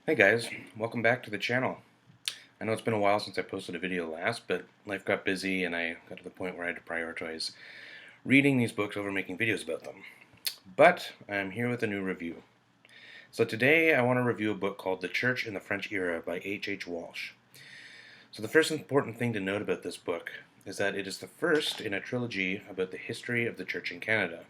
Hey guys, welcome back to the channel. I know it's been a while since I posted a video last, but life got busy and I got to the point where I had to prioritize reading these books over making videos about them. But I'm here with a new review. So today I want to review a book called The Church in the French Era by H. Walsh. So the first important thing to note about this book is that it is the first in a trilogy about the history of the Church in Canada.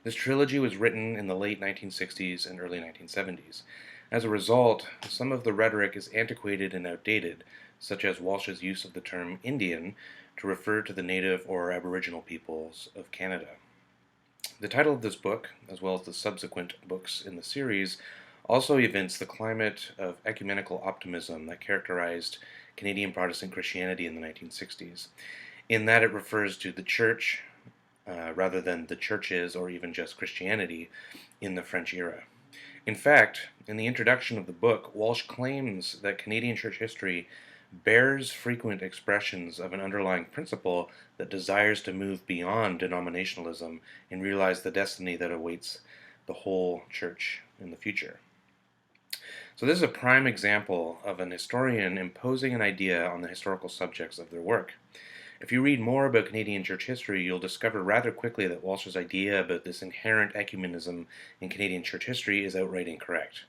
This trilogy was written in the late 1960s and early 1970s. As a result, some of the rhetoric is antiquated and outdated, such as Walsh's use of the term Indian to refer to the native or Aboriginal peoples of Canada. The title of this book, as well as the subsequent books in the series, also evince the climate of ecumenical optimism that characterized Canadian Protestant Christianity in the 1960s, in that it refers to the Church rather than the churches or even just Christianity in the French era. In fact, in the introduction of the book, Walsh claims that Canadian church history bears frequent expressions of an underlying principle that desires to move beyond denominationalism and realize the destiny that awaits the whole church in the future. So this is a prime example of an historian imposing an idea on the historical subjects of their work. If you read more about Canadian church history, you'll discover rather quickly that Walsh's idea about this inherent ecumenism in Canadian church history is outright incorrect.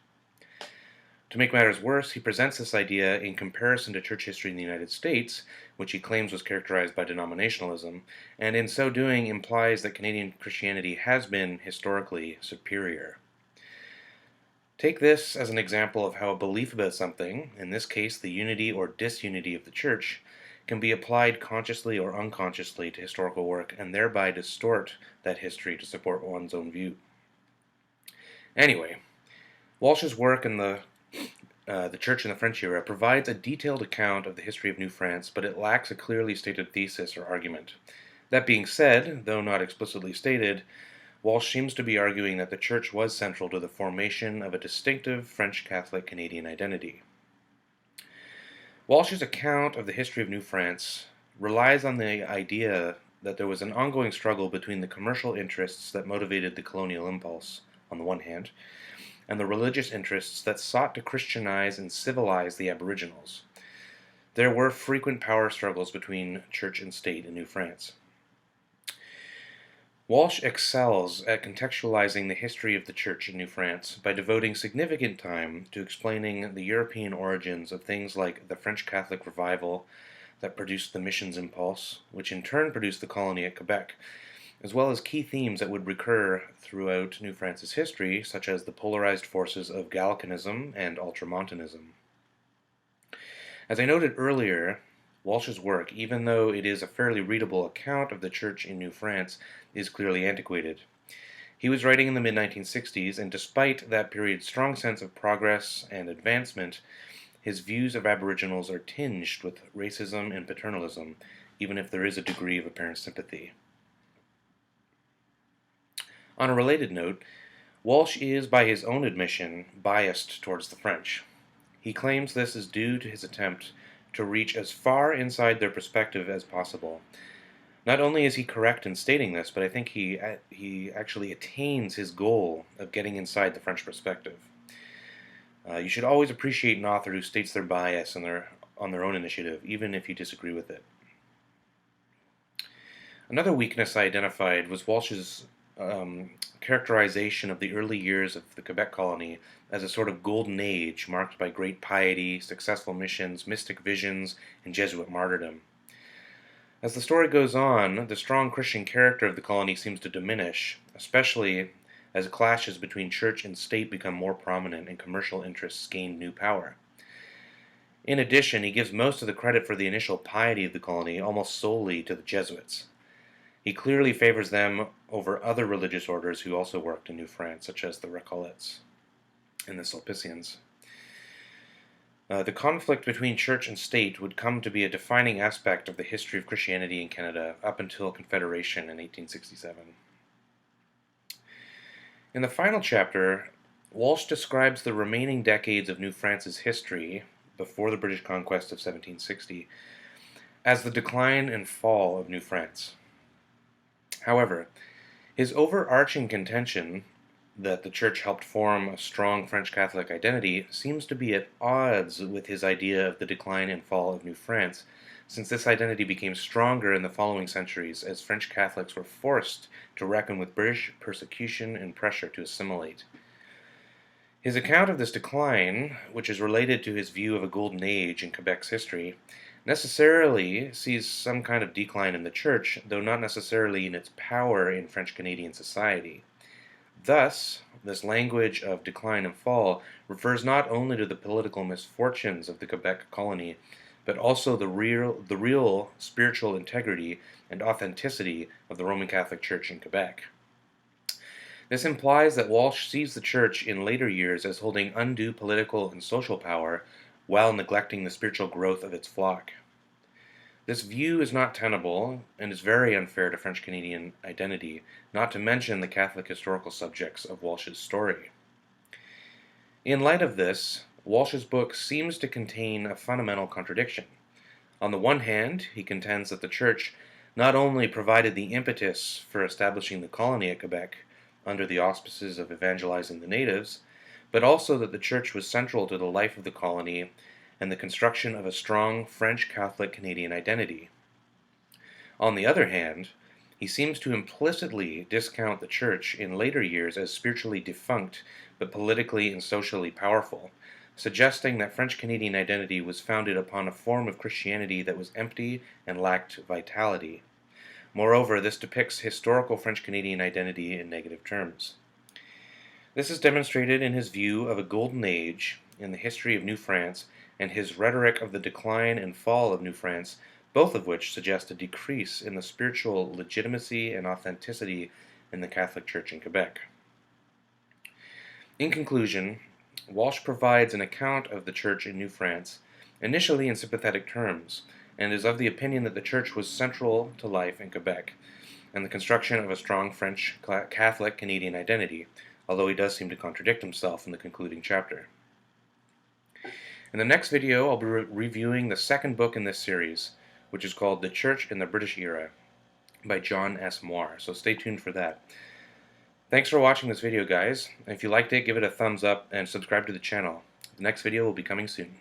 To make matters worse, he presents this idea in comparison to church history in the United States, which he claims was characterized by denominationalism, and in so doing implies that Canadian Christianity has been historically superior. Take this as an example of how a belief about something, in this case the unity or disunity of the church, can be applied consciously or unconsciously to historical work and thereby distort that history to support one's own view. Anyway, Walsh's work in the Church in the French Era provides a detailed account of the history of New France, but it lacks a clearly stated thesis or argument. That being said, though not explicitly stated, Walsh seems to be arguing that the Church was central to the formation of a distinctive French Catholic Canadian identity. Walsh's account of the history of New France relies on the idea that there was an ongoing struggle between the commercial interests that motivated the colonial impulse, on the one hand, and the religious interests that sought to Christianize and civilize the Aboriginals. There were frequent power struggles between church and state in New France. Walsh excels at contextualizing the history of the Church in New France by devoting significant time to explaining the European origins of things like the French Catholic revival that produced the missions impulse, which in turn produced the colony at Quebec, as well as key themes that would recur throughout New France's history, such as the polarized forces of Gallicanism and Ultramontanism. As I noted earlier, Walsh's work, even though it is a fairly readable account of the Church in New France, is clearly antiquated. He was writing in the mid-1960s, and despite that period's strong sense of progress and advancement, his views of Aboriginals are tinged with racism and paternalism, even if there is a degree of apparent sympathy. On a related note, Walsh is, by his own admission, biased towards the French. He claims this is due to his attempt to reach as far inside their perspective as possible. Not only is he correct in stating this, but I think he actually attains his goal of getting inside the French perspective. You should always appreciate an author who states their bias on their own initiative, even if you disagree with it. Another weakness I identified was Walsh's characterization of the early years of the Quebec colony as a sort of golden age marked by great piety, successful missions, mystic visions, and Jesuit martyrdom. As the story goes on, the strong Christian character of the colony seems to diminish, especially as clashes between church and state become more prominent and commercial interests gain new power. In addition, he gives most of the credit for the initial piety of the colony almost solely to the Jesuits. He clearly favors them over other religious orders who also worked in New France, such as the Recollets and the Sulpicians. The conflict between church and state would come to be a defining aspect of the history of Christianity in Canada up until Confederation in 1867. In the final chapter, Walsh describes the remaining decades of New France's history, before the British conquest of 1760, as the decline and fall of New France. However, his overarching contention that the Church helped form a strong French Catholic identity seems to be at odds with his idea of the decline and fall of New France, since this identity became stronger in the following centuries as French Catholics were forced to reckon with British persecution and pressure to assimilate. His account of this decline, which is related to his view of a golden age in Quebec's history, necessarily sees some kind of decline in the Church, though not necessarily in its power in French-Canadian society. Thus, this language of decline and fall refers not only to the political misfortunes of the Quebec colony, but also the real spiritual integrity and authenticity of the Roman Catholic Church in Quebec. This implies that Walsh sees the Church in later years as holding undue political and social power while neglecting the spiritual growth of its flock. This view is not tenable and is very unfair to French-Canadian identity, not to mention the Catholic historical subjects of Walsh's story. In light of this, Walsh's book seems to contain a fundamental contradiction. On the one hand, he contends that the Church not only provided the impetus for establishing the colony at Quebec under the auspices of evangelizing the natives, but also that the Church was central to the life of the colony and the construction of a strong French Catholic Canadian identity. On the other hand, he seems to implicitly discount the Church in later years as spiritually defunct but politically and socially powerful, suggesting that French Canadian identity was founded upon a form of Christianity that was empty and lacked vitality. Moreover, this depicts historical French Canadian identity in negative terms. This is demonstrated in his view of a golden age in the history of New France and his rhetoric of the decline and fall of New France, both of which suggest a decrease in the spiritual legitimacy and authenticity in the Catholic Church in Quebec. In conclusion, Walsh provides an account of the Church in New France, initially in sympathetic terms, and is of the opinion that the Church was central to life in Quebec and the construction of a strong French Catholic Canadian identity, although he does seem to contradict himself in the concluding chapter. In the next video, I'll be reviewing the second book in this series, which is called The Church in the British Era by John S. Moir, so stay tuned for that. Thanks for watching this video, guys. If you liked it, give it a thumbs up and subscribe to the channel. The next video will be coming soon.